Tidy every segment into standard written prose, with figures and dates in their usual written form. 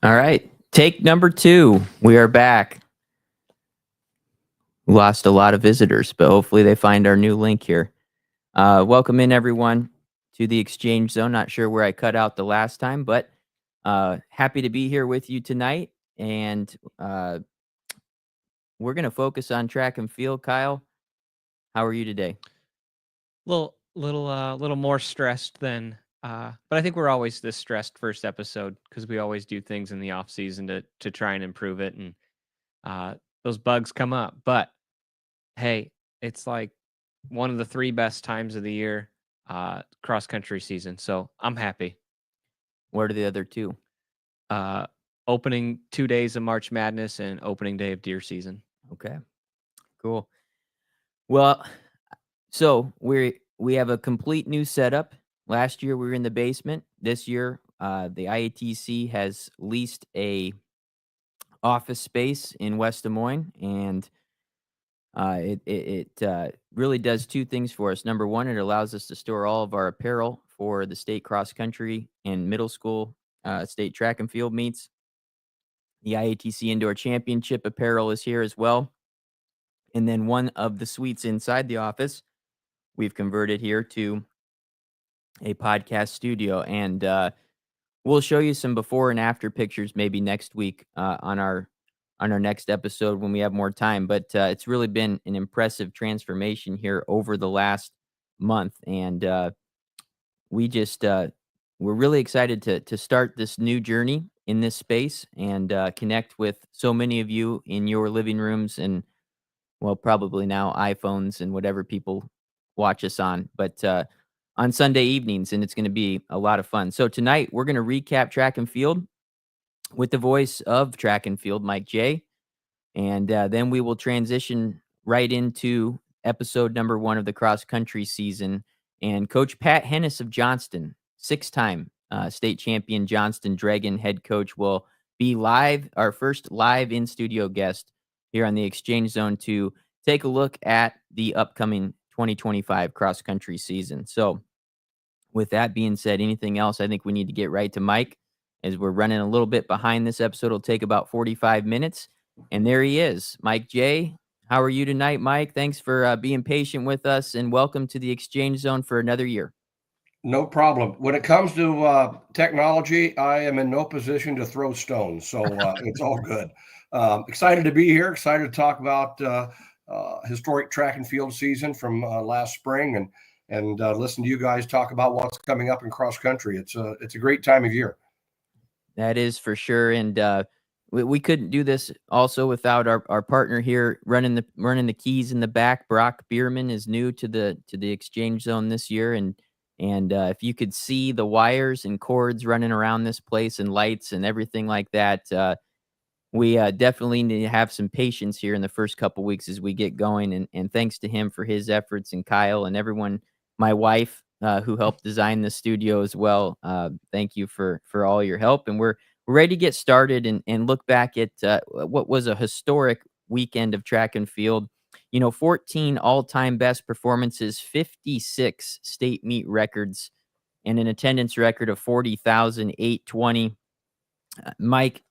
All right. Take number 2. We are back. Lost a lot of visitors, but hopefully they find our new link here. Welcome in, everyone, to the Exchange Zone. Not sure where I cut out the last time, but happy to be here with you tonight. And we're going to focus on track and field. Kyle, how are you today? Little more stressed than, but I think we're always this stressed first episode because we always do things in the off season to try and improve it, and those bugs come up. But hey, it's like one of the 3 best times of the year, cross country season. So I'm happy. What are the other 2? Uh, Opening 2 days of March Madness and opening day of deer season. Okay, cool. Well, so we have a complete new setup. Last year we were in the basement. This year, the IATC has leased a office space in West Des Moines, and it really does 2 things for us. Number 1, it allows us to store all of our apparel for the state cross country and middle school state track and field meets. The IATC Indoor Championship apparel is here as well. And then one of the suites inside the office, we've converted here to a podcast studio. And we'll show you some before and after pictures maybe next week on our next episode when we have more time. But it's really been an impressive transformation here over the last month, and we just we're really excited to start this new journey in this space and connect with so many of you in your living rooms and, well, probably now iPhones and whatever people watch us on, but on Sunday evenings, and it's going to be a lot of fun. So tonight we're going to recap track and field with the voice of track and field, Mike J. And then we will transition right into episode number 1 of the cross country season. And Coach Pat Hennis of Johnston, 6-time state champion Johnston Dragon head coach, will be live, our first live in studio guest here on the Exchange Zone to take a look at the upcoming 2025 cross country season. So with that being said, anything else? I think we need to get right to Mike as we're running a little bit behind. This episode will take about 45 minutes. And there he is, Mike J. How are you tonight, Mike? Thanks for being patient with us, and welcome to the Exchange Zone for another year. No problem. When it comes to technology, I am in no position to throw stones, so it's all good. Excited to be here. Excited to talk about historic track and field season from last spring, and listen to you guys talk about what's coming up in cross country. It's a great time of year. That is for sure, and we couldn't do this also without our partner here running the keys in the back. Brock Bierman is new to the Exchange Zone this year, and if you could see the wires and cords running around this place and lights and everything like that, we definitely need to have some patience here in the first couple weeks as we get going. And thanks to him for his efforts, and Kyle and everyone, my wife who helped design the studio as well. Thank you for all your help. And we're ready to get started and look back at what was a historic weekend of track and field. 14 all-time best performances, 56 state meet records, and an attendance record of 40,820. Mike,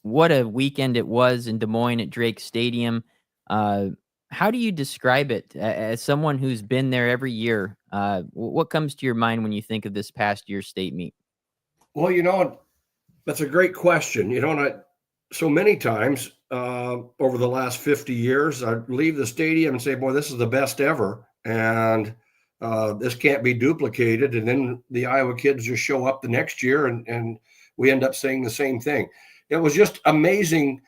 what a weekend it was in Des Moines at Drake Stadium. How do you describe it as someone who's been there every year? What comes to your mind when you think of this past year's state meet? Well, that's a great question. So many times over the last 50 years, I leave the stadium and say, boy, this is the best ever. And this can't be duplicated. And then the Iowa kids just show up the next year and we end up saying the same thing. It was just amazing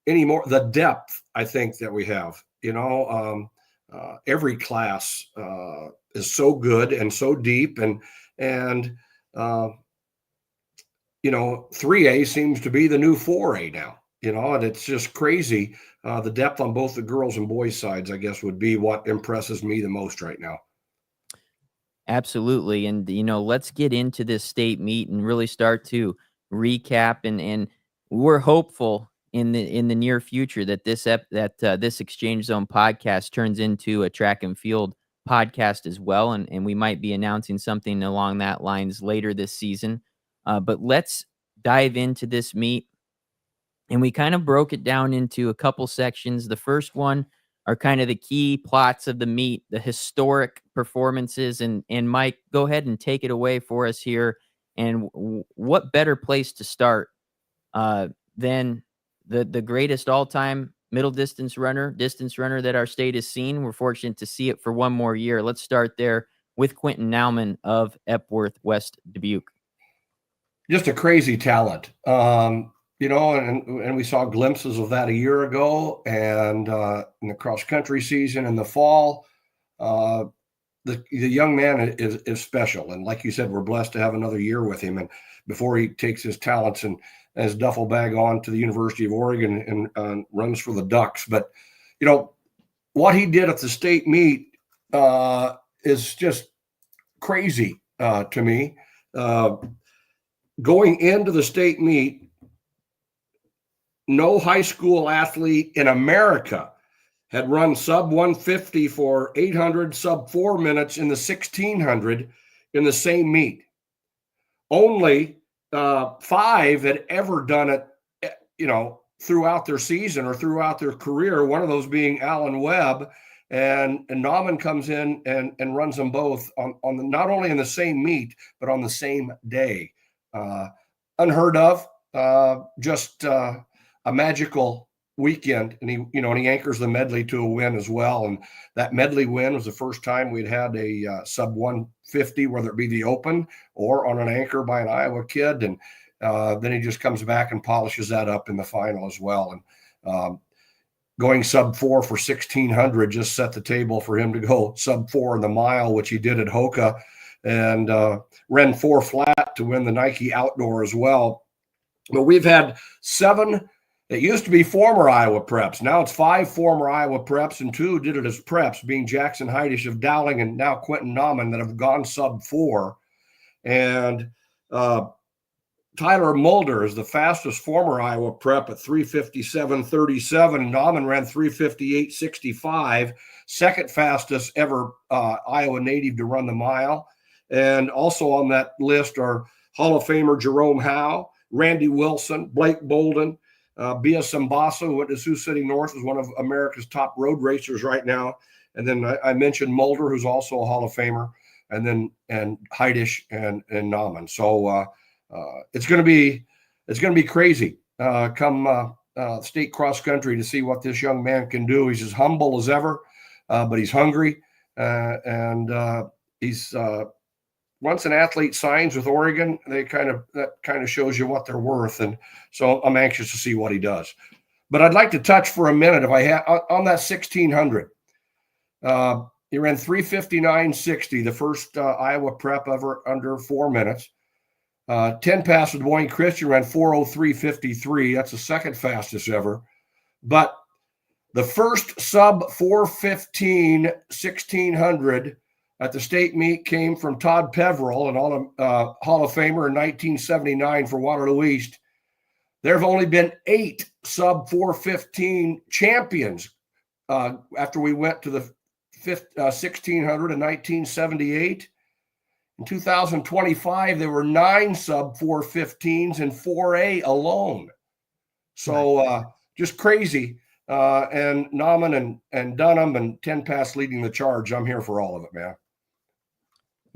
anymore. The depth, I think, that we have, every class is so good and so deep. And 3A seems to be the new 4A now, and it's just crazy. The depth on both the girls and boys sides, I guess, would be what impresses me the most right now. Absolutely. And, let's get into this state meet and really start to recap. And we're hopeful in the near future that this Exchange Zone podcast turns into a track and field podcast as well. And we might be announcing something along that lines later this season. But let's dive into this meet. And we kind of broke it down into a couple sections. The first one are kind of the key plots of the meet, the historic performances. And Mike, go ahead and take it away for us here. And what better place to start than the greatest all time middle distance runner that our state has seen? We're fortunate to see it for one more year. Let's start there with Quentin Nauman of Epworth, West Dubuque. Just a crazy talent. And we saw glimpses of that a year ago, and in the cross country season in the fall. The young man is special, and like you said, we're blessed to have another year with him. And before he takes his talents and his duffel bag on to the University of Oregon and runs for the Ducks, but what he did at the state meet is just crazy to me. Going into the state meet, no high school athlete in America had run sub 150 for 800, sub 4 minutes in the 1600 in the same meet. Only 5 had ever done it, throughout their season or throughout their career, one of those being Alan Webb. And Nauman comes in and runs them both on not only in the same meet, but on the same day. Unheard of, just a magical weekend. And he anchors the medley to a win as well. And that medley win was the first time we'd had a sub 150, whether it be the open or on an anchor by an Iowa kid. And then he just comes back and polishes that up in the final as well. And going sub 4 for 1600 just set the table for him to go sub 4 in the mile, which he did at Hoka, and ran 4 flat to win the Nike Outdoor as well. But we've had 7. It used to be former Iowa preps. Now it's 5 former Iowa preps, and 2 did it as preps, being Jackson Heidish of Dowling and now Quentin Nauman, that have gone sub 4. And Tyler Mulder is the fastest former Iowa prep at 3:57:37. And Nauman ran 3:58:65, second fastest ever Iowa native to run the mile. And also on that list are Hall of Famer Jerome Howe, Randy Wilson, Blake Bolden, Bia Sambasa, who went to Sioux City North, is one of America's top road racers right now. And then I mentioned Mulder, who's also a Hall of Famer, and Heidish and Nauman. So it's going to be crazy come state cross country to see what this young man can do. He's as humble as ever, but he's hungry, and he's once an athlete signs with Oregon, that kind of shows you what they're worth. And so I'm anxious to see what he does. But I'd like to touch for a minute, if I had, on that 1600. He ran 3:59:60, the first Iowa prep ever under 4 minutes. 10 pass with Wayne Christian ran 4:03:53. That's the second fastest ever. But the first sub 4:15 1600 at the state meet came from Todd Peveril, an Hall of Famer in 1979 for Waterloo East. There have only been 8 sub 4:15 champions after we went to the 1600 in 1978. In 2025, there were 9 sub 4:15s in 4A alone. So just crazy. And Nauman and Dunham and 10 pass leading the charge. I'm here for all of it, man.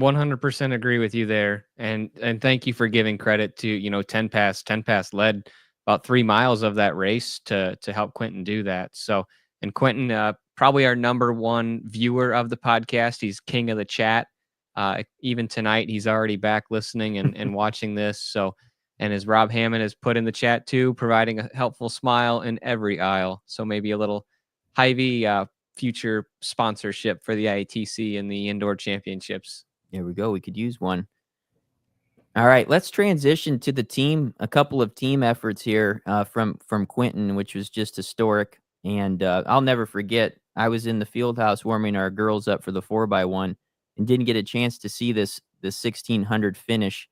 100% agree with you there. And thank you for giving credit to, 10 pass. 10 pass led about 3 miles of that race to help Quentin do that. So, and Quentin, probably our number 1 viewer of the podcast. He's king of the chat. Even tonight, he's already back listening and watching this. So, and as Rob Hammond has put in the chat too, providing a helpful smile in every aisle. So maybe a little Hy-Vee future sponsorship for the IATC and the indoor championships. There we go. We could use one. All right, let's transition to the team. A couple of team efforts here from Quentin, which was just historic. And I'll never forget, I was in the field house warming our girls up for the 4x1 and didn't get a chance to see this 1600 finish,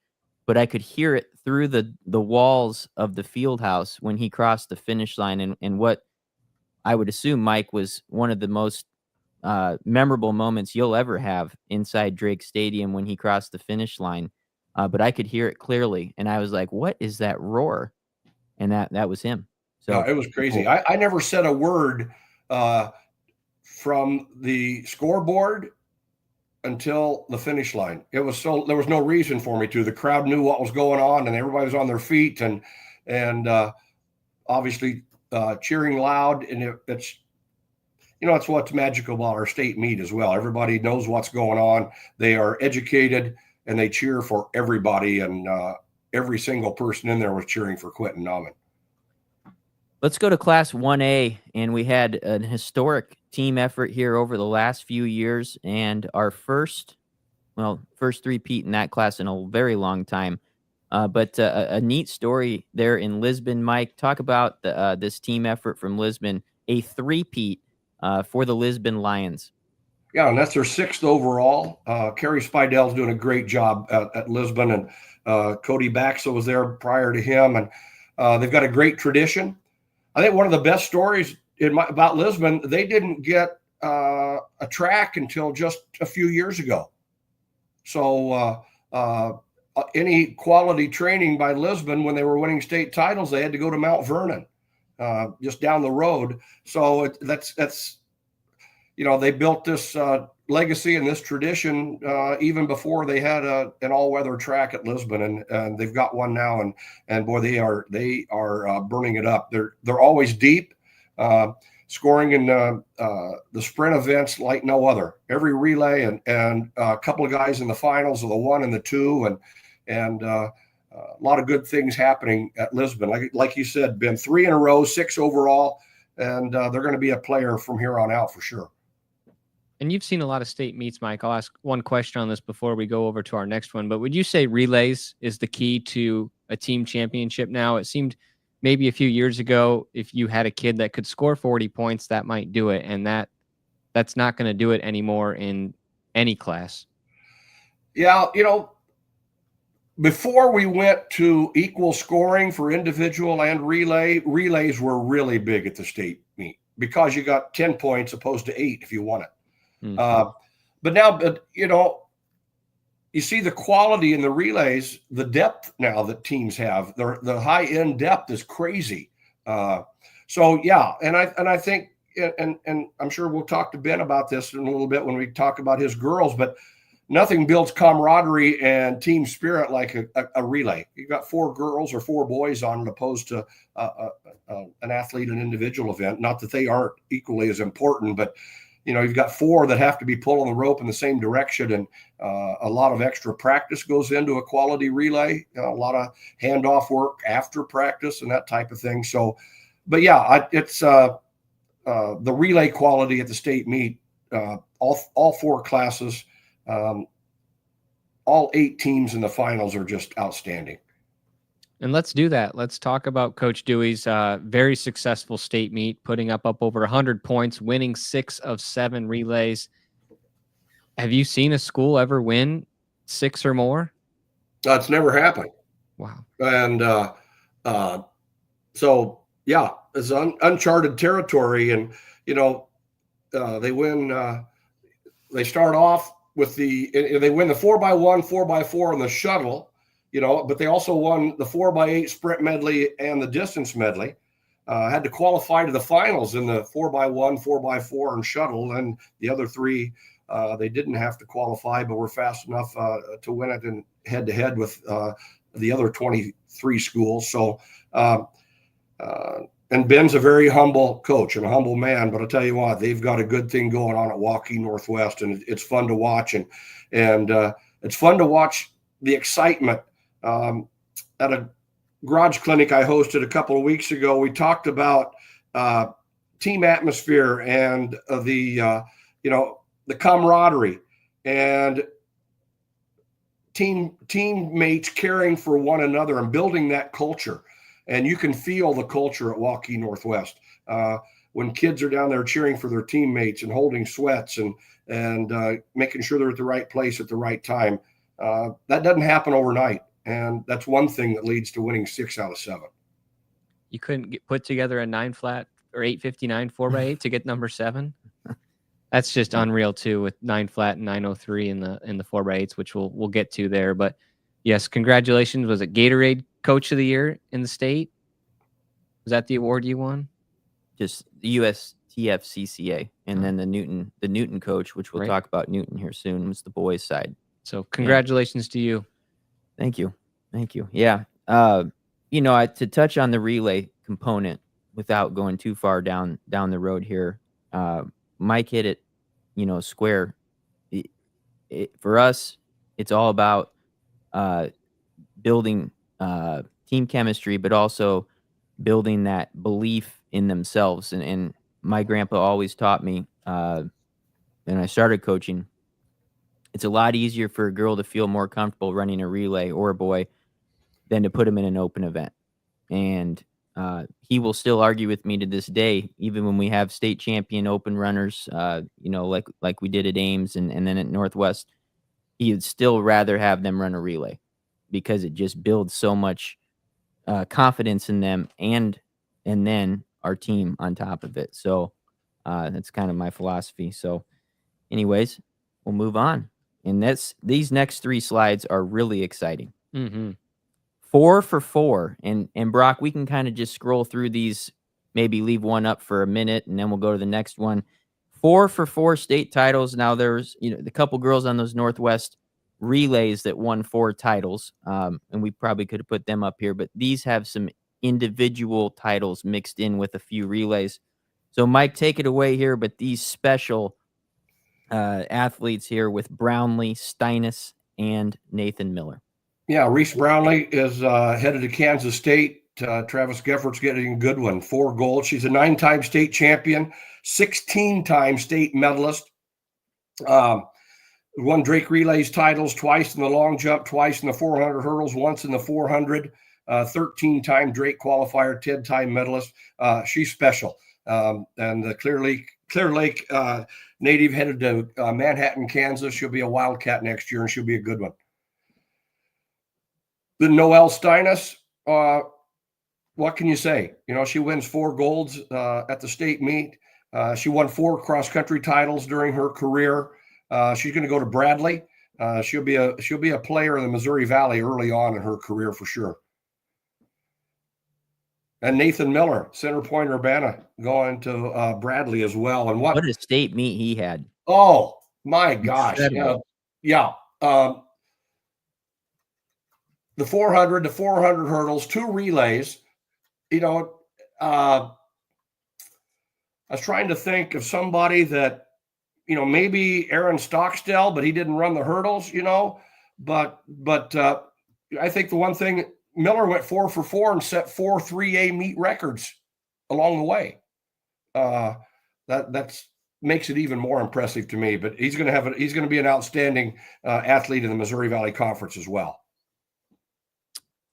but I could hear it through the walls of the field house when he crossed the finish line. And what I would assume, Mike, was one of the most memorable moments you'll ever have inside Drake Stadium when he crossed the finish line. But I could hear it clearly, and I was like, what is that roar? And that was him. So it was crazy. people- I never said a word from the scoreboard until the finish line. There was no reason for me to. The crowd knew what was going on, and everybody was on their feet, and obviously cheering loud. And it's it's what's magical about our state meet as well. Everybody knows what's going on. They are educated, and they cheer for everybody. And every single person in there was cheering for Quentin Nauman. Let's go to Class 1A, and we had an historic team effort here over the last few years, and our first three-peat in that class in a very long time. But a neat story there in Lisbon, Mike. Talk about this team effort from Lisbon, a three-peat for the Lisbon Lions. Yeah, and that's their 6th overall. Kerry Spidell's doing a great job at Lisbon, and Cody Baxa was there prior to him, and they've got a great tradition. I think one of the best stories about Lisbon, they didn't get a track until just a few years ago. So any quality training by Lisbon when they were winning state titles, they had to go to Mount Vernon, just down the road. So that's they built this legacy and this tradition even before they had an all-weather track at Lisbon, and they've got one now, and boy, they are burning it up. They're always deep, scoring in the sprint events like no other. Every relay and a couple of guys in the finals of the 1 and the 2, and a lot of good things happening at Lisbon. Like you said, Ben, 3 in a row, 6 overall, and they're going to be a player from here on out for sure. And you've seen a lot of state meets, Mike. I'll ask one question on this before we go over to our next one. But would you say relays is the key to a team championship now? It seemed maybe a few years ago, if you had a kid that could score 40 points, that might do it. And that's not going to do it anymore in any class. Yeah, before we went to equal scoring for individual and relays were really big at the state meet because you got 10 points opposed to 8 if you won it. Mm-hmm. But now, you see the quality in the relays, the depth now that teams have, the high end depth is crazy. So yeah, and I think, and I'm sure we'll talk to Ben about this in a little bit when we talk about his girls, but nothing builds camaraderie and team spirit like a relay. You've got 4 girls or 4 boys on it opposed to an athlete and individual event. Not that they aren't equally as important, but you've got 4 that have to be pulling the rope in the same direction, and a lot of extra practice goes into a quality relay, a lot of handoff work after practice and that type of thing. So, but yeah, it's the relay quality at the state meet, all 4 classes, all 8 teams in the finals are just outstanding. And let's do that. Let's talk about Coach Dewey's very successful state meet, putting up over 100 points, winning 6 of 7 relays. Have you seen a school ever win 6 or more? It's never happened. Wow. And so, yeah, it's uncharted territory. And, they win. They start off with they win the 4x1, 4x4 in the shuttle. But they also won the 4x8 sprint medley and the distance medley. Had to qualify to the finals in the 4x1, 4x4, and shuttle. And the other 3, they didn't have to qualify, but were fast enough to win it in head-to-head with the other 23 schools. So, and Ben's a very humble coach and a humble man. But I'll tell you what, they've got a good thing going on at Waukee Northwest, and it's fun to watch. And it's fun to watch the excitement. At a garage clinic I hosted a couple of weeks ago, we talked about team atmosphere and the camaraderie and teammates caring for one another and building that culture. And you can feel the culture at Waukee Northwest when kids are down there cheering for their teammates and holding sweats and making sure they're at the right place at the right time. That doesn't happen overnight. And that's one thing that leads to winning 6 out of 7. You couldn't put together a 9-flat or 859 4x8 to get number 7. That's just unreal too, with 9-flat and 903 in the 4x8s, which we'll get to there. But yes, congratulations. Was it Gatorade Coach of the Year in the state? Was that the award you won? Just the USTFCCA, and then the Newton coach, which we'll Right. talk about Newton here soon, was the boys' side. So congratulations to you. Thank you. Yeah. To touch on the relay component without going too far down the road here, Mike hit it, square. For us, it's all about building team chemistry, but also building that belief in themselves. And my grandpa always taught me, when I started coaching, it's a lot easier for a girl to feel more comfortable running a relay, or a boy, than to put them in an open event. And he will still argue with me to this day, even when we have state champion open runners, like we did at Ames and then at Northwest. He would still rather have them run a relay because it just builds so much confidence in them, and then our team on top of it. So that's kind of my philosophy. So anyways, we'll move on. And these next 3 slides are really exciting. Mm-hmm. 4 for 4. And Brock, we can kind of just scroll through these, maybe leave one up for a minute, and then we'll go to the next one. 4 for 4 state titles. Now there's, the couple girls on those Northwest relays that won 4 titles. And we probably could have put them up here, but these have some individual titles mixed in with a few relays. So Mike, take it away here, but these special athletes here with Brownlee, Steinis, and Nathan Miller. Yeah, Reese Brownlee is headed to Kansas State. Travis Geffort's getting a good one, 4 gold. She's a 9-time state champion, 16-time state medalist. Won Drake Relays titles twice in the long jump, twice in the 400 hurdles, once in the 400. 13-time Drake qualifier, 10-time medalist. She's special. And the Clear Lake native headed to Manhattan, Kansas. She'll be a Wildcat next year, and she'll be a good one. The Noelle Steinis, what can you say? She wins 4 golds at the state meet. She won 4 cross-country titles during her career. She's going to go to Bradley. She'll be a player in the Missouri Valley early on in her career for sure. And Nathan Miller, Center Point Urbana, going to Bradley as well. And what a state meet he had! Oh my gosh! Yeah. The 400 hurdles, 2 relays. I was trying to think of somebody that, maybe Aaron Stockstill, but he didn't run the hurdles, But I think the one thing, Miller went 4 for 4 and set 4 3A meet records along the way. That makes it even more impressive to me. But he's going to be an outstanding athlete in the Missouri Valley Conference as well.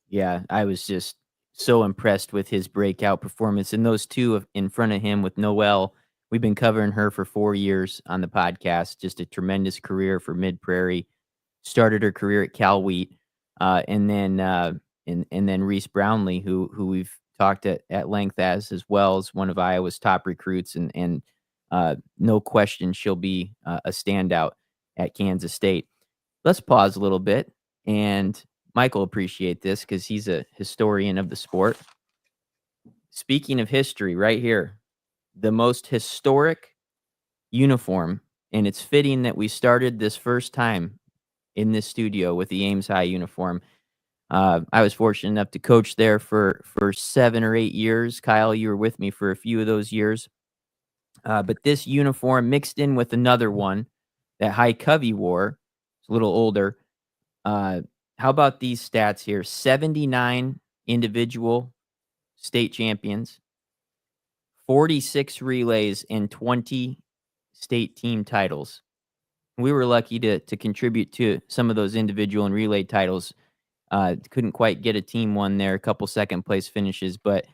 Yeah, I was just so impressed with his breakout performance. And those 2 in front of him with Noelle, we've been covering her for 4 years on the podcast. Just a tremendous career for Mid Prairie. Started her career at Cal Wheat, and then Reese Brownlee, who we've talked at length as well as one of Iowa's top recruits, and no question she'll be a standout at Kansas State. Let's pause a little bit, and Michael appreciate this because he's a historian of the sport. Speaking of history, right here, the most historic uniform, and it's fitting that we started this first time in this studio with the Ames High uniform. I was fortunate enough to coach there for 7 or 8 years. Kyle, you were with me for a few of those years. But this uniform mixed in with another one that High Covey wore, it's a little older. How about these stats here? 79 individual state champions, 46 relays, and 20 state team titles. We were lucky to contribute to some of those individual and relay titles. Couldn't quite get a team one there, a couple second place finishes. But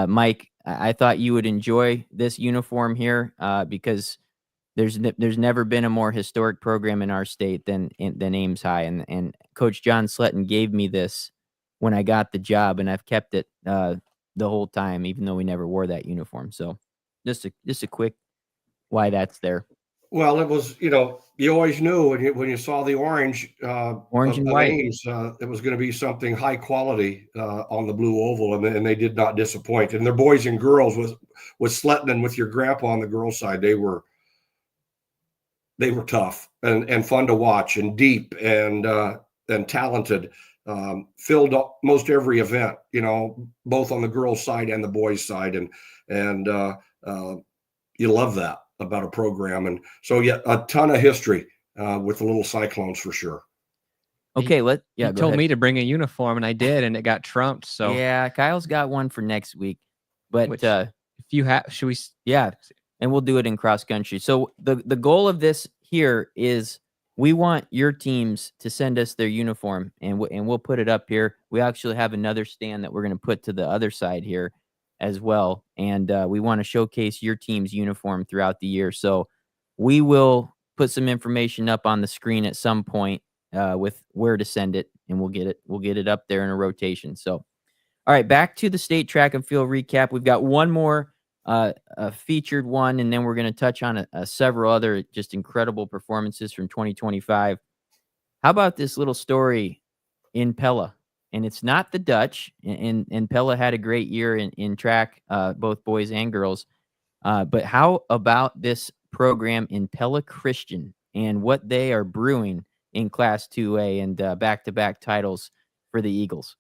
Mike, I thought you would enjoy this uniform here because there's never been a more historic program in our state than Ames High, and Coach John Sletton gave me this when I got the job, and I've kept it the whole time, even though we never wore that uniform. So just a quick why that's there. Well, it was, you always knew when you saw the orange Orange of and the white. names, it was going to be something high quality on the blue oval, and they did not disappoint. And their boys and girls with Sletton and with your grandpa on the girls' side, they were tough and fun to watch and deep and talented. Filled most every event, both on the girls' side and the boys' side, and you love that about a program. And so, yeah, a ton of history with the little Cyclones for sure. Okay, You go told ahead. me to bring a uniform, and I did, and it got trumped. So Yeah, Kyle's got one for next week, but Which- if you have, should we? yeah, and we'll do it in cross country. So the goal of this here is we want your teams to send us their uniform, and we'll put it up here. We actually have another stand that we're going to put to the other side here as well, and we want to showcase your team's uniform throughout the year. So we will put some information up on the screen at some point with where to send it, and we'll get it up there in a rotation. So, all right, back to the state track and field recap. We've got one more featured one, and then we're going to touch on several other just incredible performances from 2025. How about this little story in Pella? And it's not the Dutch, and Pella had a great year in track, both boys and girls. But how about this program in Pella Christian and what they are brewing in Class 2A and back-to-back titles for the Eagles?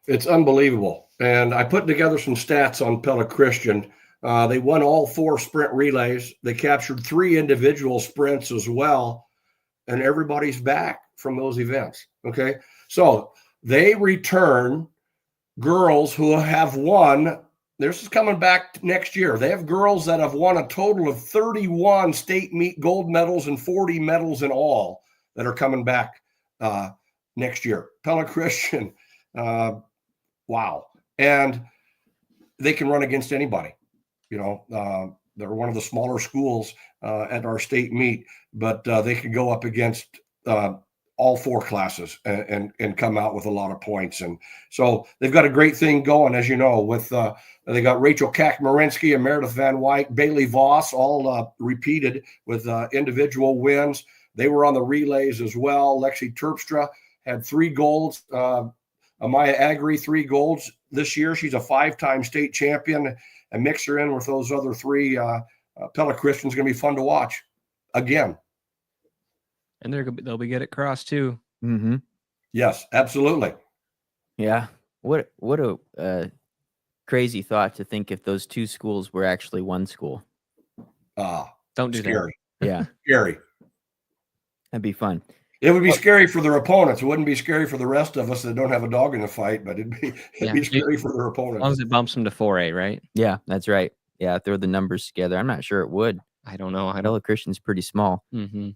It's unbelievable. And I put together some stats on Pella Christian. They won all 4 sprint relays. They captured 3 individual sprints as well. And everybody's back from those events. Okay. So they return girls who have won. This is coming back next year. They have girls that have won a total of 31 state meet gold medals and 40 medals in all that are coming back next year. Pella Christian. Wow. And they can run against anybody. They're one of the smaller schools at our state meet, but they can go up against all 4 classes and come out with a lot of points. And so they've got a great thing going, as you know, with they got Rachel Kakmarinsky and Meredith Van Wyk, Bailey Voss, all repeated with individual wins. They were on the relays as well. Lexi Terpstra had 3 golds. Amaya Agri, 3 golds this year. She's a 5-time state champion. And mix her in with those other 3. Pella Christian's going to be fun to watch again. And they'll be good at cross too. Mm-hmm. Yes, absolutely. Yeah. What a crazy thought to think if those 2 schools were actually one school. Don't do scary. that. Yeah. Scary. That'd be fun. It would be scary for their opponents. It wouldn't be scary for the rest of us that don't have a dog in the fight, but it'd be scary for their opponents. As long as it bumps them to 4A, right? Yeah, that's right. Yeah, throw the numbers together. I'm not sure it would. I don't know. Pella Christian's pretty small. Mm-hmm.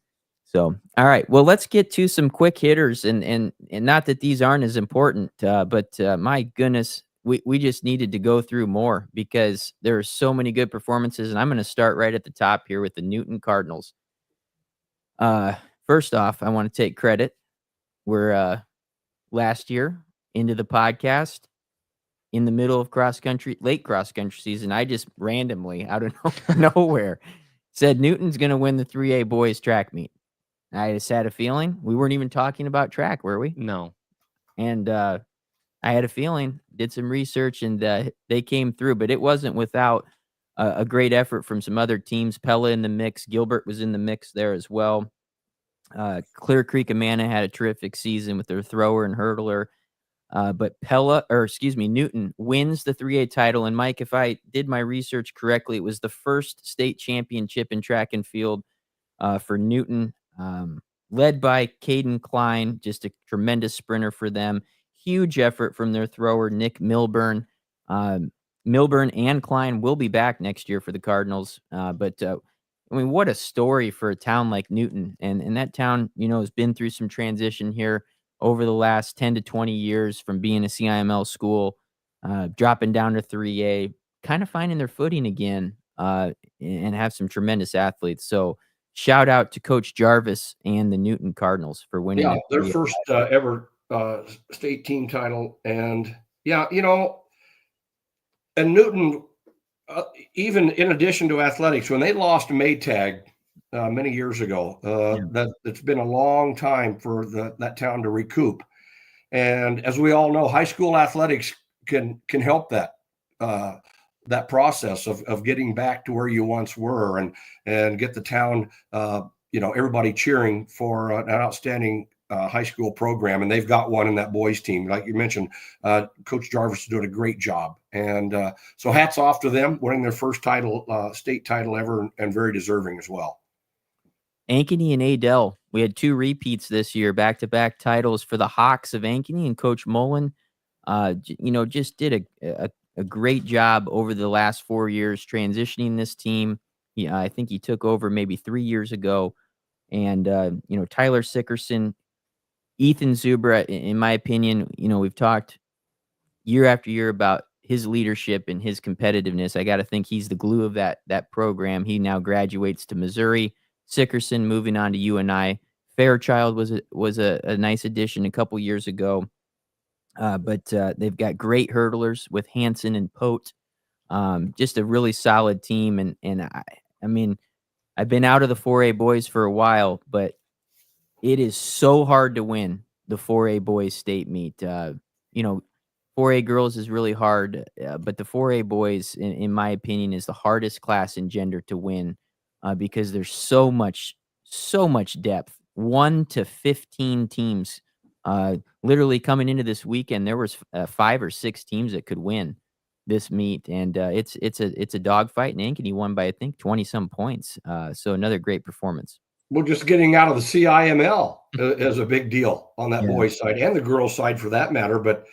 So, all right. Well, let's get to some quick hitters, and not that these aren't as important, but my goodness, we just needed to go through more because there are so many good performances, and I'm going to start right at the top here with the Newton Cardinals. First off, I want to take credit. We're last year into the podcast in the middle of late cross country season. I just randomly out of nowhere said Newton's going to win the 3A boys track meet. I just had a feeling. We weren't even talking about track, were we? No. And I had a feeling, did some research, and they came through, but it wasn't without a great effort from some other teams. Pella in the mix. Gilbert was in the mix there as well. Clear Creek Amana had a terrific season with their thrower and hurdler. But Newton wins the 3A title. And Mike, if I did my research correctly, it was the first state championship in track and field for Newton, led by Caden Klein, just a tremendous sprinter for them. Huge effort from their thrower, Nick Milburn. Milburn and Klein will be back next year for the Cardinals. But what a story for a town like Newton. And that town, has been through some transition here over the last 10 to 20 years from being a CIML school, dropping down to 3A, kind of finding their footing again, and have some tremendous athletes. So shout out to Coach Jarvis and the Newton Cardinals for winning. Yeah, their first ever state team title. And and Newton, even in addition to athletics, when they lost Maytag many years ago. Yeah. That it's been a long time for that town to recoup. And as we all know, high school athletics can help that process of getting back to where you once were, and get the town, everybody cheering for an outstanding high school program. And they've got one in that boys team, like you mentioned. Coach Jarvis is doing a great job, and so hats off to them, winning their first state title ever, and very deserving as well. Ankeny and Adel, we had 2 repeats this year, back-to-back titles for the Hawks of Ankeny, and Coach Mullen, just did a great job over the last 4 years transitioning this team. I think he took over maybe 3 years ago, and Tyler Sickerson, Ethan Zubra, in my opinion, we've talked year after year about his leadership and his competitiveness. I got to think he's the glue of that program. He now graduates to Missouri. Sickerson moving on to UNI. Fairchild was a nice addition a couple years ago. But they've got great hurdlers with Hanson and Pote. Just a really solid team. And I mean, I've been out of the 4A boys for a while, but it is so hard to win the 4A boys state meet. 4A girls is really hard, but the 4A boys, in my opinion, is the hardest class in gender to win, because there's so much depth. 1 to 15 teams. Literally coming into this weekend, there was 5 or 6 teams that could win this meet, and it's a dogfight. And Ankeny won by, I think, 20-some points. So another great performance. Well, just getting out of the CIML is a big deal on that Yeah. boys side, and the girls side for that matter. But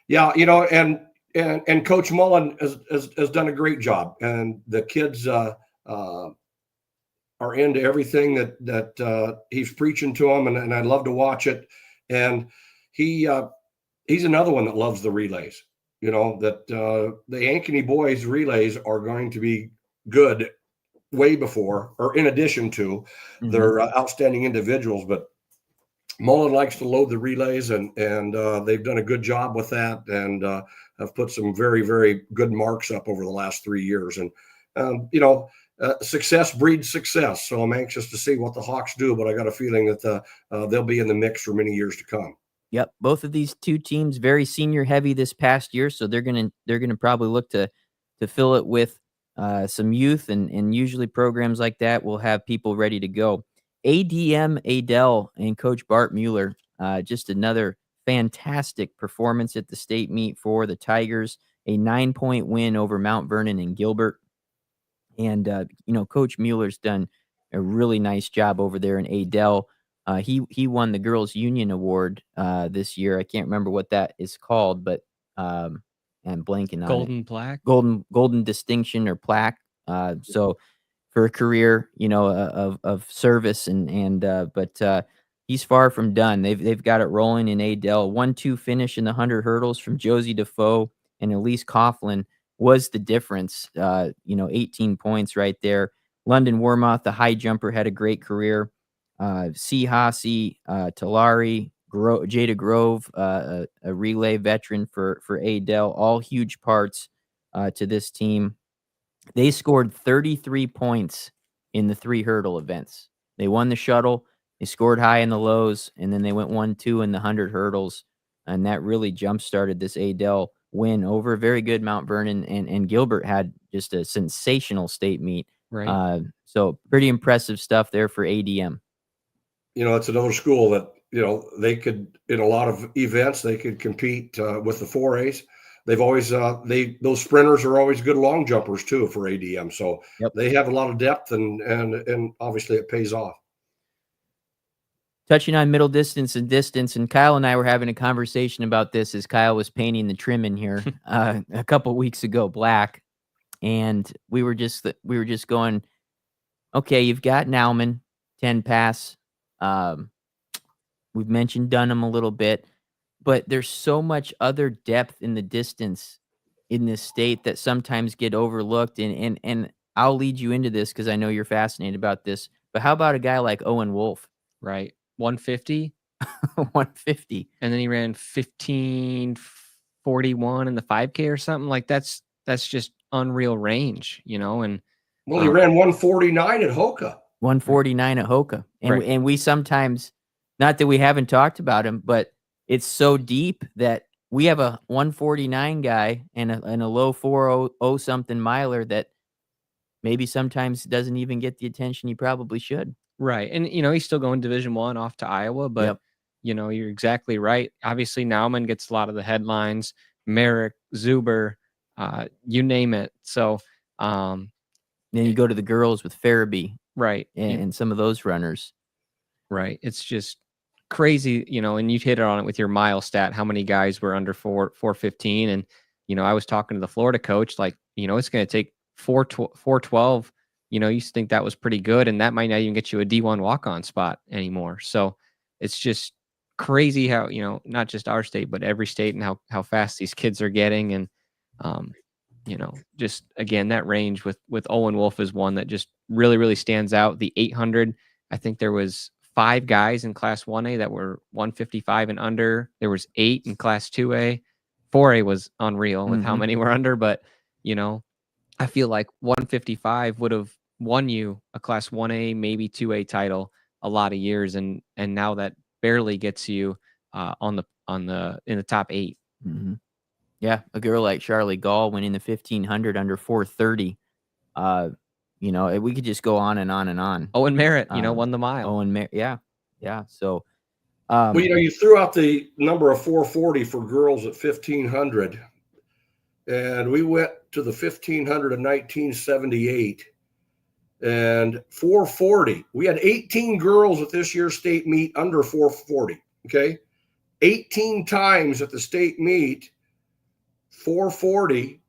yeah, and Coach Mullen has done a great job, and the kids are into everything that he's preaching to them, and I love to watch it. And he's another one that loves the relays. That the Ankeny boys relays are going to be good way before, or in addition to, their outstanding individuals. But Mullen likes to load the relays, and they've done a good job with that, and have put some very, very good marks up over the last 3 years. And success breeds success. So I'm anxious to see what the Hawks do, but I got a feeling that they'll be in the mix for many years to come. Yep, both of these 2 teams very senior heavy this past year, so they're gonna probably look to fill it with some youth, and usually programs like that will have people ready to go. ADM Adel and Coach Bart Mueller, just another fantastic performance at the state meet for the Tigers. A 9-point win over Mount Vernon and Gilbert. And Coach Mueller's done a really nice job over there in Adel. He won the Girls Union Award this year. I can't remember what that is called, but I'm blanking on Golden it. plaque. Golden distinction or plaque. So for a career, of service, but he's far from done. They've got it rolling in Adel. 1-2 finish in the 100 hurdles from Josie Defoe and Elise Coughlin was the difference. 18 points right there. London Wormoth, the high jumper, had a great career. C. Haase, Talari, Jada Grove, a relay veteran for Adel, all huge parts to this team. They scored 33 points in the 3 hurdle events. They won the shuttle, they scored high in the lows, and then they went 1-2 in the 100 hurdles, and that really jump-started this Adel win over a very good Mount Vernon, and Gilbert had just a sensational state meet. Right. So pretty impressive stuff there for ADM. It's another school that, they could, in a lot of events, they could compete with the 4As. They've always, those sprinters are always good long jumpers too for ADM. So Yep. They have a lot of depth, and obviously it pays off. Touching on middle distance, and Kyle and I were having a conversation about this as Kyle was painting the trim in here a couple weeks ago, black, and we were just going, okay, you've got Nauman, 10 pass. We've mentioned Dunham a little bit, but there's so much other depth in the distance in this state that sometimes get overlooked, and I'll lead you into this because I know you're fascinated about this. But how about a guy like Owen Wolf? Right. 150. 150. And then he ran 15:41 in the 5K or something. Like that's just unreal range, and Well, he ran 149 at Hoka. 149 at Hoka. And Right. and we sometimes, not that we haven't talked about him, but it's so deep that we have a 149 guy and a low 400 something miler that maybe sometimes doesn't even get the attention he probably should. Right, and, he's still going Division 1 off to Iowa, but, Yep. you're exactly right. Obviously, Nauman gets a lot of the headlines, Merrick, Zuber, you name it. So, Then you go to the girls with Farabee right, and some of those runners. right. It's just crazy, and you hit on it with your mile stat, how many guys were under 415, and, I was talking to the Florida coach, like, it's gonna take 412. You used to think that was pretty good, and that might not even get you a D1 walk-on spot anymore. So it's just crazy how, not just our state, but every state, and how fast these kids are getting. And um, just again, that range with Owen Wolf is one that just really, really stands out. The 800, I think there was 5 guys in class 1A that were 155 and under. There was 8 in class 2A. 4A was unreal with how Mhm. many were under, but I feel like 155 would have won you a class 1A, maybe 2A title a lot of years, and now that barely gets you in the top 8. Mhm. Yeah, a girl like Charlie Gall went in the 1500 under 430. We could just go on and on and on. Owen Merritt, Um, won the mile. Yeah, yeah. So, Well, you threw out the number of 440 for girls at 1500, and we went to the 1500 in 1978, and 440. We had 18 girls at this year's state meet under 440. Okay, 18 times at the state meet, 440.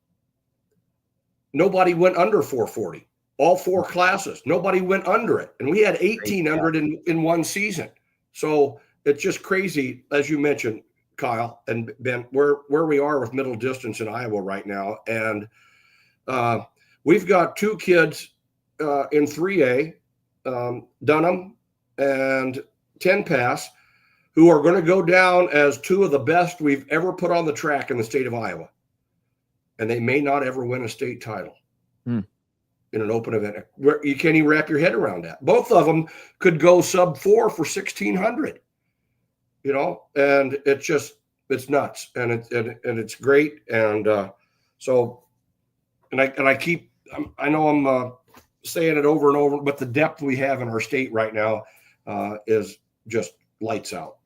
Nobody went under 440. All 4 classes, nobody went under it, and we had 1800 in one season. So it's just crazy, as you mentioned, Kyle and Ben, where we are with middle distance in Iowa right now. And we've got 2 kids in 3A, Dunham and 10 Pass, who are going to go down as 2 of the best we've ever put on the track in the state of Iowa. And they may not ever win a state title in an open event. You can't even wrap your head around that. Both of them could go sub 4 for 1600, and it's nuts, and it's great. And I know I'm saying it over and over, but the depth we have in our state right now is just lights out.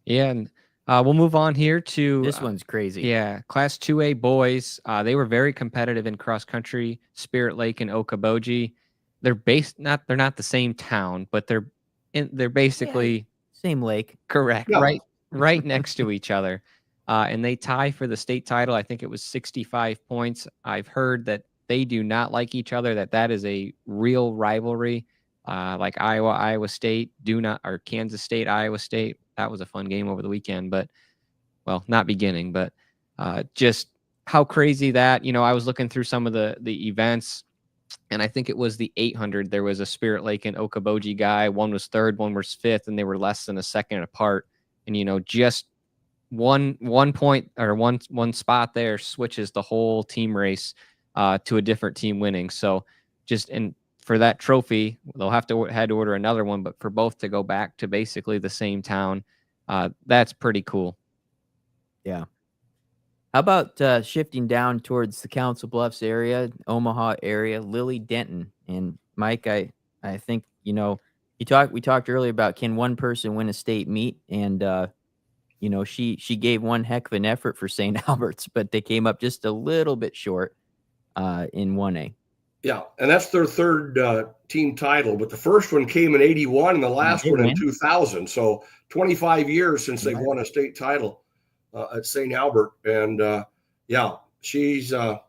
Yeah, and we'll move on here to this one's crazy. Yeah, Class 2A boys. They were very competitive in cross country. Spirit Lake and Okoboji. They're not the same town, but they're basically Same lake. correct, Yeah. right next to each other. And they tie for the state title. I think it was 65 points. I've heard that they do not like each other, that is a real rivalry. Like Iowa State or Kansas State, Iowa State. That was a fun game over the weekend, but well, not beginning, but just how crazy that, I was looking through some of the events, and I think it was the 800. There was a Spirit Lake and Okoboji guy. One was 3rd, one was 5th, and they were less than a second apart. And, just one point or one spot there switches the whole team race to a different team winning. So and for that trophy, they'll had to order another one, but for both to go back to basically the same town, that's pretty cool. Yeah. How about shifting down towards the Council Bluffs area, Omaha area, Lily Denton? And Mike, I think, we talked earlier about, can one person win a state meet? And she gave one heck of an effort for St. Albert's, but they came up just a little bit short in 1A. Yeah, and that's their 3rd team title, but the first one came in 81 and the last one in 2000. So 25 years since they've won a state title at St. Albert. And she's a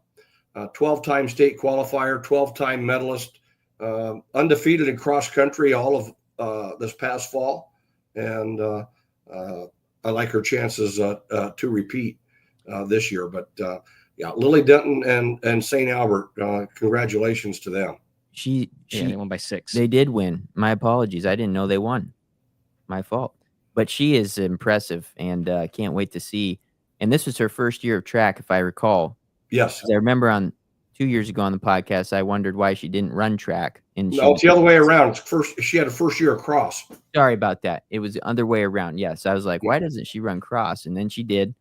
12-time state qualifier, 12-time medalist, undefeated in cross country all of this past fall. And I like her chances to repeat this year. But Lily Denton and St. Albert, congratulations to them. They won by 6. They did win. My apologies. I didn't know they won. My fault. But she is impressive, and can't wait to see. And this was her first year of track, if I recall. Yes. I remember on 2 years ago on the podcast, I wondered why she didn't run track. And No, it's the other way around. She had a first year cross. Sorry about that. It was the other way around. Yes. I was like, why doesn't she run cross? And then she did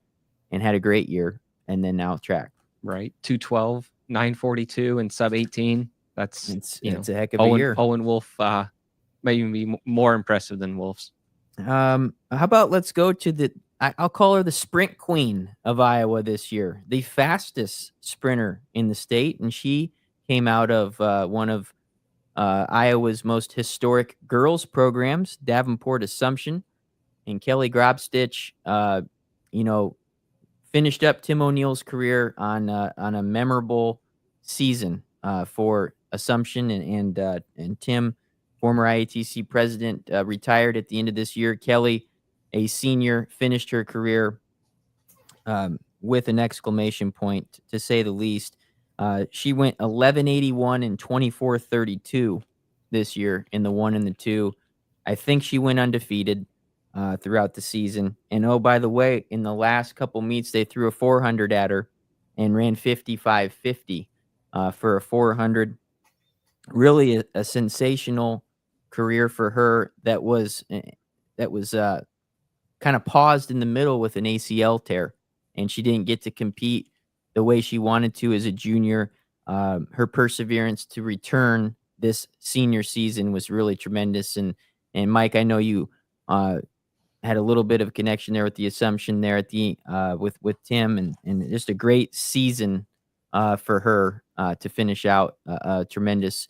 and had a great year. And then now track. Right. 212, 942 and sub 18. That's it's a heck of a year. Owen Wolf may even be more impressive than Wolf's. How about let's go to I'll call her the sprint queen of Iowa this year, the fastest sprinter in the state. And she came out of one of Iowa's most historic girls programs, Davenport Assumption. And Kelly Grobstich, finished up Tim O'Neill's career on a memorable season for Assumption, and Tim, former IATC president, retired at the end of this year. Kelly, a senior, finished her career with an exclamation point, to say the least. She went 11:81 and 24:32 this year in the 1 and the 2. I think she went undefeated throughout the season. And oh, by the way, in the last couple meets, they threw a 400 at her and ran 55:50 for a 400. Really a sensational career for her. That was kind of paused in the middle with an ACL tear, and she didn't get to compete the way she wanted to as a junior. Her perseverance to return this senior season was really tremendous. And Mike, I know you had a little bit of connection there with the Assumption there at the with Tim, and just a great season for her to finish out a tremendous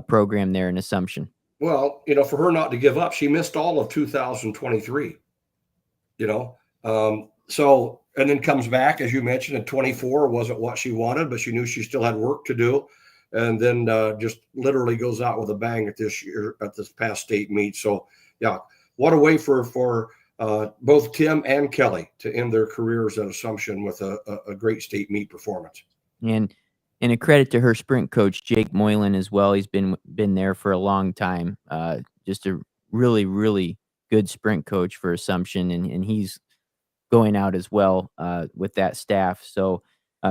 program there in Assumption. Well, for her not to give up, she missed all of 2023. So, and then comes back, as you mentioned, at 24, wasn't what she wanted, but she knew she still had work to do. And then just literally goes out with a bang at this past state meet. So, yeah, what a way for both Tim and Kelly to end their careers at Assumption with a great state meet performance. And a credit to her sprint coach, Jake Moylan, as well. He's been there for a long time. Just a really, really good sprint coach for Assumption, and he's going out as well with that staff. So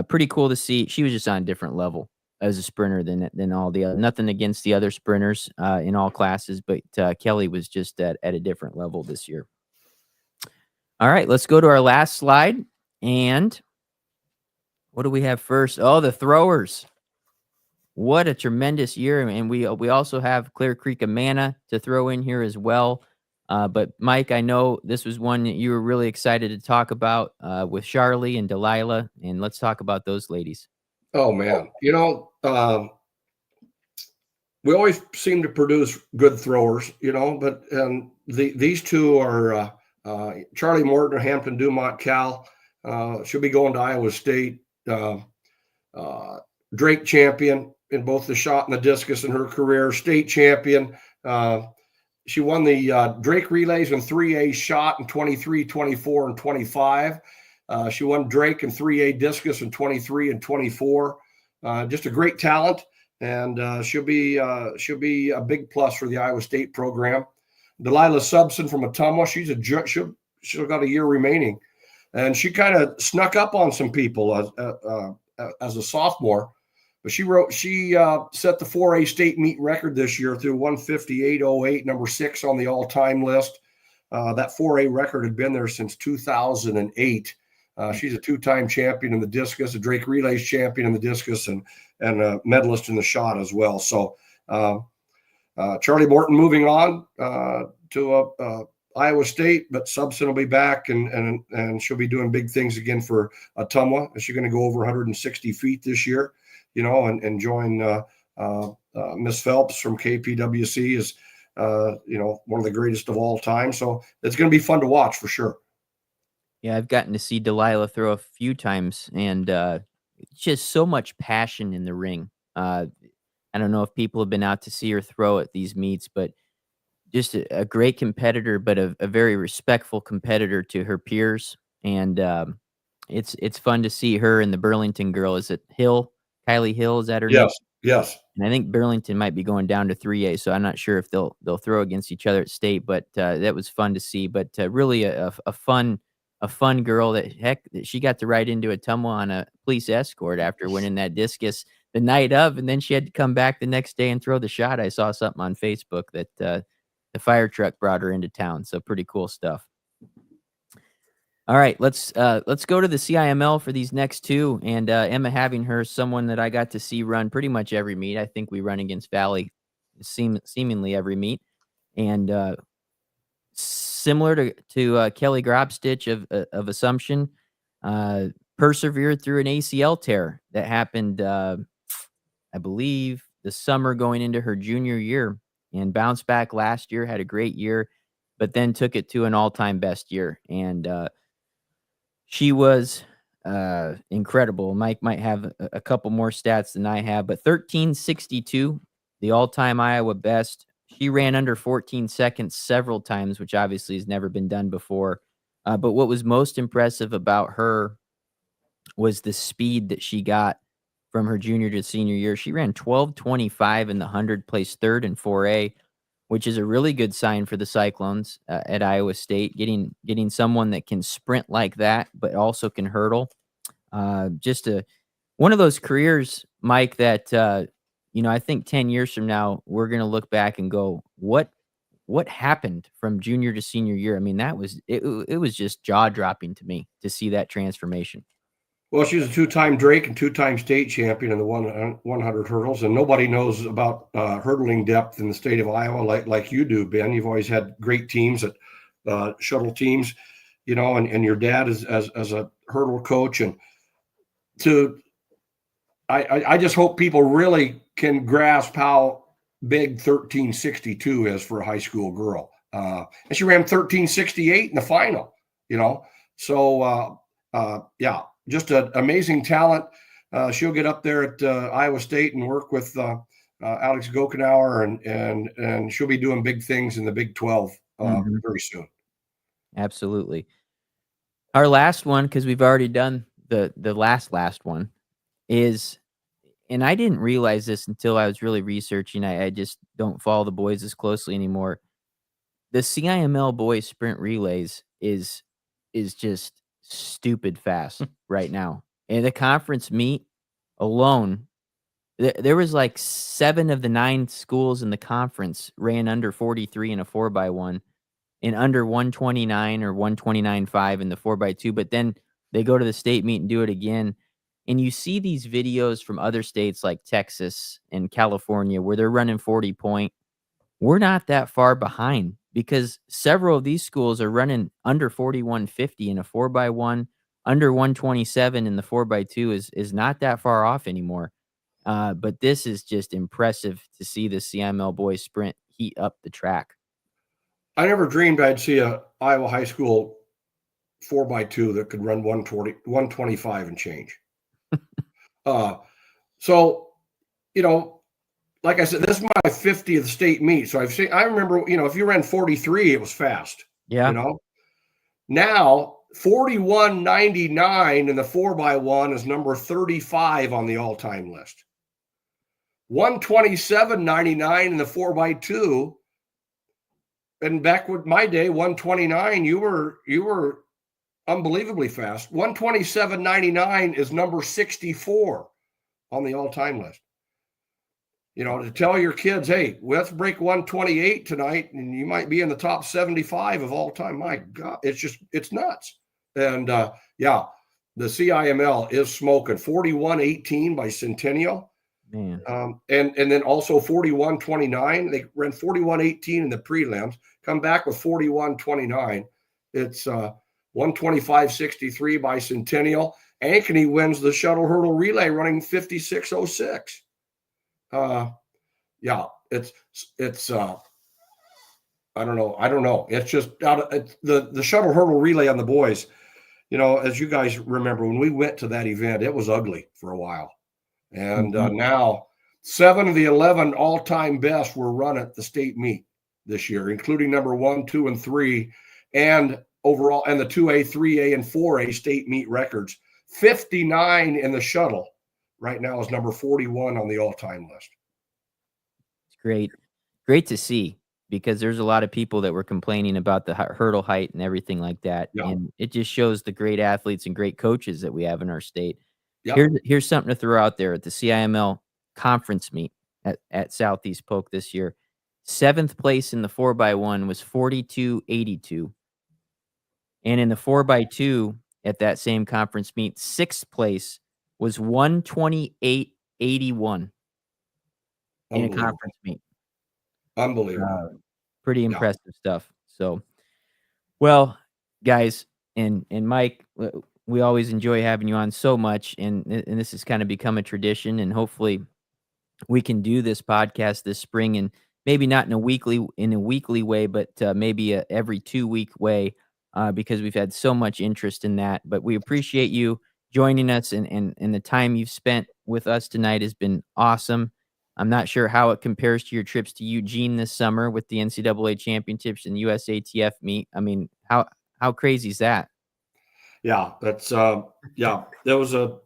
pretty cool to see. She was just on a different level as a sprinter than all the other. Nothing against the other sprinters in all classes, but Kelly was just at a different level this year. All right, let's go to our last slide. And what do we have first? Oh, the throwers. What a tremendous year. And we also have Clear Creek Amana to throw in here as well. But Mike, I know this was one that you were really excited to talk about with Charlie and Delilah. And let's talk about those ladies. Oh, man. We always seem to produce good throwers, but these two are Charlie Morton, Hampton Dumont Cal. She'll be going to Iowa State. Drake champion in both the shot and the discus in her career, state champion. She won the Drake relays in 3A shot in 23, 24, and 25. She won Drake in 3A discus in 23 and 24. Just a great talent, and she'll be a big plus for the Iowa State program. Delilah Subson from Ottumwa, she's got a year remaining, and she kind of snuck up on some people as a sophomore. But she set the 4A state meet record this year through 158.08, number 6 on the all-time list. That 4A record had been there since 2008. She's a 2-time champion in the discus, a Drake Relays champion in the discus, and a medalist in the shot as well. So Charlie Morton moving on to Iowa State, but Subson will be back, and she'll be doing big things again for Ottumwa. She's going to go over 160 feet this year. And join Miss Phelps from KPWC is, one of the greatest of all time. So it's going to be fun to watch for sure. Yeah, I've gotten to see Delilah throw a few times, and just so much passion in the ring. I don't know if people have been out to see her throw at these meets, but just a great competitor, but a very respectful competitor to her peers. And it's fun to see her and the Burlington girl. Is it Hill? Kylie Hill, is that her name? Yes. And I think Burlington might be going down to 3A, so I'm not sure if they'll throw against each other at state, but that was fun to see. But really a fun girl that she got to ride into Ottumwa on a police escort after winning that discus. the night of, and then she had to come back the next day and throw the shot. I saw something on Facebook that the fire truck brought her into town. So pretty cool stuff. All right, let's go to the CIML for these next two. And Emma having her, someone that I got to see run pretty much every meet. I think we run against Valley seemingly every meet. And similar to Kelly Grobstich of Assumption, persevered through an ACL tear that happened, I believe, the summer going into her junior year, and bounced back last year, had a great year, but then took it to an all-time best year. And she was incredible. Mike might have a couple more stats than I have, but 13:62, the all-time Iowa best. She ran under 14 seconds several times, which obviously has never been done before. But what was most impressive about her was the speed that she got from her junior to senior year. She ran 12:25 in the 100, placed third in 4A, which is a really good sign for the Cyclones at Iowa State. Getting someone that can sprint like that, but also can hurdle. Just one of those careers, Mike, that I think 10 years from now we're going to look back and go, what happened from junior to senior year? I mean, that was it was just jaw dropping to me to see that transformation. Well, she's a two-time Drake and two-time state champion in the 100 hurdles, and nobody knows about hurdling depth in the state of Iowa like you do, Ben. You've always had great teams at shuttle teams, and your dad is as a hurdle coach. And I just hope people really can grasp how big 13:62 is for a high school girl. And she ran 13:68 in the final, So, yeah. Just an amazing talent. She'll get up there at Iowa State and work with Alex Gokenauer, and she'll be doing big things in the Big 12 very soon. Absolutely. Our last one, because we've already done the last one, is, and I didn't realize this until I was really researching. I just don't follow the boys as closely anymore. The CIML boys sprint relays is just stupid fast right now. In the conference meet alone, there was like 7 of the 9 schools in the conference ran under 43 in a 4x1 and under 129 or 129.5 in the 4x2. But then they go to the state meet and do it again. And you see these videos from other states like Texas and California where they're running 40 point. We're not that far behind, because several of these schools are running under 41.50 in a 4x1, under 127 in the 4x2 is not that far off anymore. But this is just impressive to see the CIML boys sprint heat up the track. I never dreamed I'd see a Iowa high school 4x2 that could run 125 and change. So, like I said, this is my 50th state meet. So I remember, if you ran 43, it was fast. Yeah. Now 41.99 in the 4x1 is number 35 on the all-time list. 127.99 in the 4x2. And back with my day, 129, you were unbelievably fast. 127.99 is number 64 on the all-time list. To tell your kids, hey, let's break 128 tonight, and you might be in the top 75 of all time. My God, it's nuts. And the CIML is smoking. 41.18 by Centennial. Man. And then also 41.29. They ran 41.18 in the prelims, come back with 41.29. It's 125.63 by Centennial. Ankeny wins the shuttle hurdle relay running 56.06. It's I don't know. It's just the shuttle hurdle relay on the boys. As you guys remember, when we went to that event, it was ugly for a while. And now 7 of the 11 all-time best were run at the state meet this year, including number 1, 2, and 3, and overall, and the 2A, 3A, and 4A state meet records. 59 in the shuttle right now is number 41 on the all-time list. It's great to see, because there's a lot of people that were complaining about the hurdle height and everything like that. Yeah. And it just shows the great athletes and great coaches that we have in our state. Yeah. Here's something to throw out there at the CIML conference meet at Southeast Polk this year. 7th place in the 4x1 was 42.82. And in the 4x2 at that same conference meet, 6th place was 128.81 in a Unbelievable. conference meet. Unbelievable. Pretty Yeah. impressive stuff. So, well, guys, and Mike, we always enjoy having you on so much, and this has kind of become a tradition, and hopefully we can do this podcast this spring, and maybe not in a weekly way, but maybe a every 2-week way, because we've had so much interest in that. But we appreciate you joining us, and the time you've spent with us tonight has been awesome. I'm not sure how it compares to your trips to Eugene this summer with the NCAA championships and USATF meet. I mean, how crazy is that? Yeah, that's yeah. It was a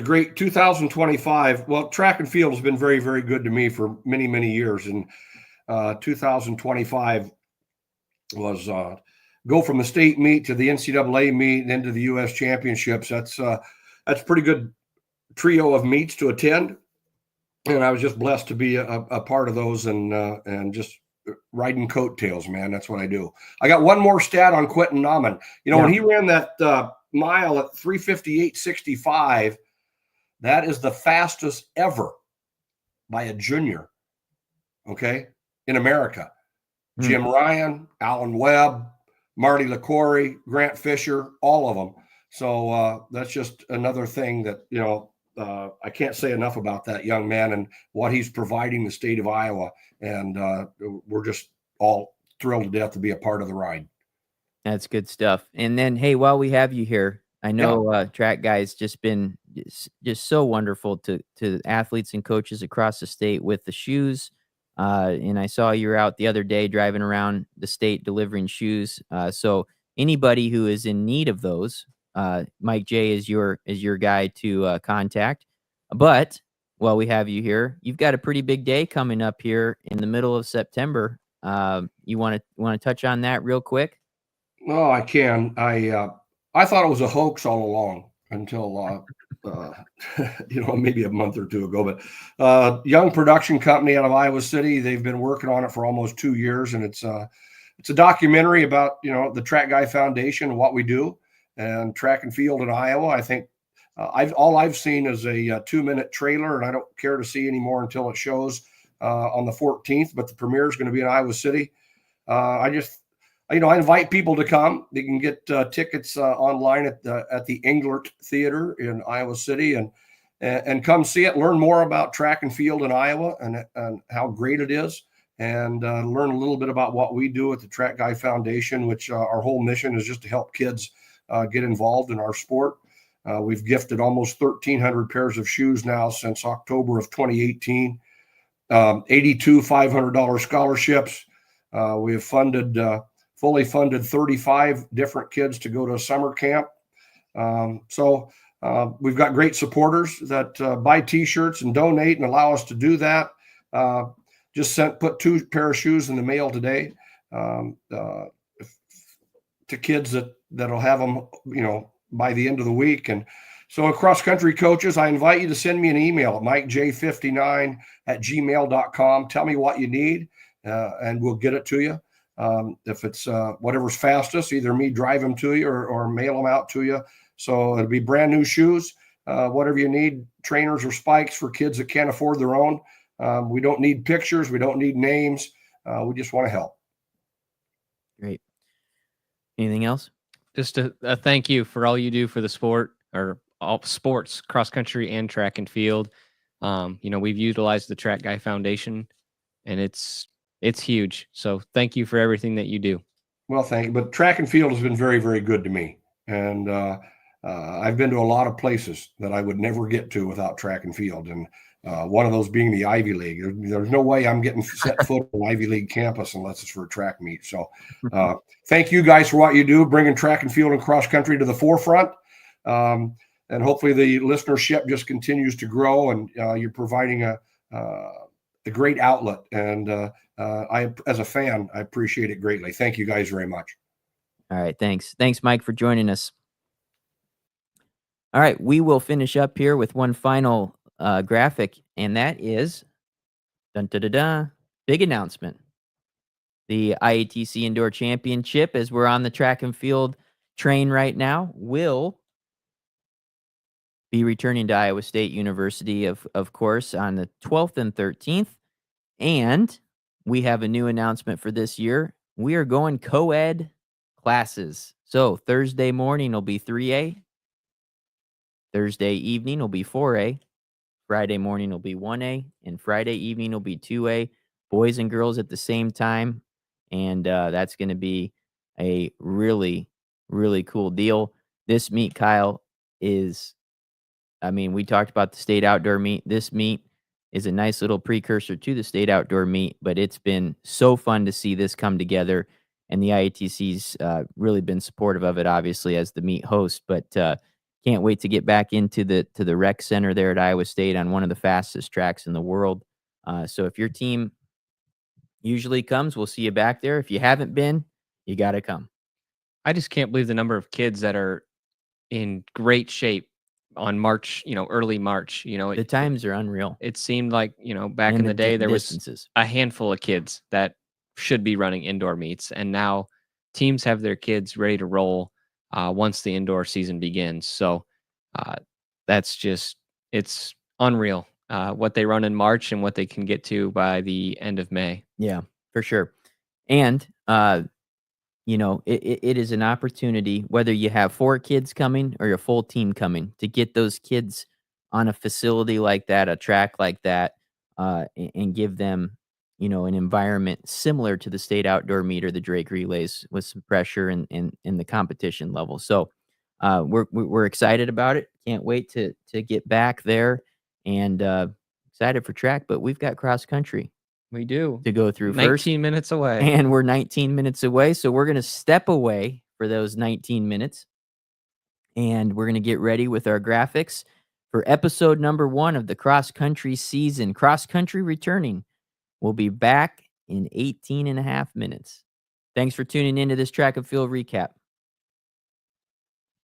great 2025. Well, track and field has been very, very good to me for many, many years. And 2025 was go from the state meet to the NCAA meet and then to the U.S. championships. That's a pretty good trio of meets to attend. And I was just blessed to be a part of those and just riding coattails, man. That's what I do. I got one more stat on Quentin Nauman. You know, when he ran that mile at 3:58.65, that is the fastest ever by a junior, okay, in America. Jim Ryan, Alan Webb, Marty LaCory, Grant Fisher, all of them. So that's just another thing that, you know, I can't say enough about that young man and what he's providing the state of Iowa. And we're just all thrilled to death to be a part of the ride. That's good stuff. And then, hey, while we have you here, I know Track Guy's just been just so wonderful to athletes and coaches across the state with the shoes. And I saw you were out the other day driving around the state delivering shoes. So anybody who is in need of those, Mike J is your guy to contact. But while we have you here, you've got a pretty big day coming up here in the middle of September. You want to touch on that real quick? Oh, I can. I thought it was a hoax all along until you know, maybe a month or two ago. But young production company out of Iowa City, they've been working on it for almost 2 years, and it's a documentary about, you know, the Track Guy Foundation and what we do and track and field in Iowa. I think all I've seen is a 2-minute trailer, and I don't care to see any more until it shows on the 14th. But the premiere is going to be in Iowa City. I invite people to come. They can get tickets online at the Englert Theater in Iowa City and come see it. Learn more about track and field in Iowa and how great it is, and learn a little bit about what we do at the Track Guy Foundation, which our whole mission is just to help kids get involved in our sport. We've gifted almost 1,300 pairs of shoes now since October of 2018. 82 $500 scholarships. We have fully funded 35 different kids to go to a summer camp. So we've got great supporters that buy T-shirts and donate and allow us to do that. Put 2 pair of shoes in the mail today to kids that'll have them, you know, by the end of the week. And so cross country coaches, I invite you to send me an email at mikej59@gmail.com. Tell me what you need and we'll get it to you. If it's whatever's fastest, either me drive them to you or mail them out to you. So it'll be brand new shoes, whatever you need, trainers or spikes for kids that can't afford their own. We don't need pictures. We don't need names. We just want to help. Great. Anything else? Just a thank you for all you do for the sport, or all sports, cross country and track and field. You know, we've utilized the Track Guy Foundation, and it's huge. So thank you for everything that you do. Well, thank you. But track and field has been very, very good to me. And I've been to a lot of places that I would never get to without track and field. And one of those being the Ivy League. There's no way I'm getting set foot on an Ivy League campus unless it's for a track meet. So thank you guys for what you do, bringing track and field and cross country to the forefront. And hopefully the listenership just continues to grow, and you're providing a great outlet. And I, as a fan, I appreciate it greatly. Thank you guys very much. All right. Thanks, Mike, for joining us. All right. We will finish up here with one final graphic, and that is dun, da, da, da, big announcement. The IATC Indoor Championship, as we're on the track and field train right now, will be returning to Iowa State University, of course, on the 12th and 13th. And we have a new announcement for this year. We are going co-ed classes. So Thursday morning will be 3A. Thursday evening will be 4A. Friday morning will be 1A. And Friday evening will be 2A. Boys and girls at the same time. And that's going to be a really, really cool deal. This meet, Kyle, is, I mean, we talked about the state outdoor meet. This meet is a nice little precursor to the state outdoor meet, but it's been so fun to see this come together. And the IATC's really been supportive of it, obviously, as the meet host. But can't wait to get back into the rec center there at Iowa State on one of the fastest tracks in the world. So if your team usually comes, we'll see you back there. If you haven't been, you got to come. I just can't believe the number of kids that are in great shape on March, early March. The times are unreal. It seemed like, back And in the day, there was distances. a handful of kids that should be running indoor meets. And now teams have their kids ready to roll once the indoor season begins. So that's just, it's unreal what they run in March and what they can get to by the end of May. Yeah, for sure. And, it is an opportunity, whether you have 4 kids coming or your full team coming, to get those kids on a facility like that, a track like that, and give them, an environment similar to the state outdoor meet or the Drake relays with some pressure and in the competition level. So we're excited about it. Can't wait to get back there, and excited for track, but we've got cross country We do. to go through 19 first. minutes away. And we're 19 minutes away. So we're going to step away for those 19 minutes. And we're going to get ready with our graphics for episode number 1 of the cross country season. Cross country returning. We'll be back in 18 and a half minutes. Thanks for tuning into this track and field recap.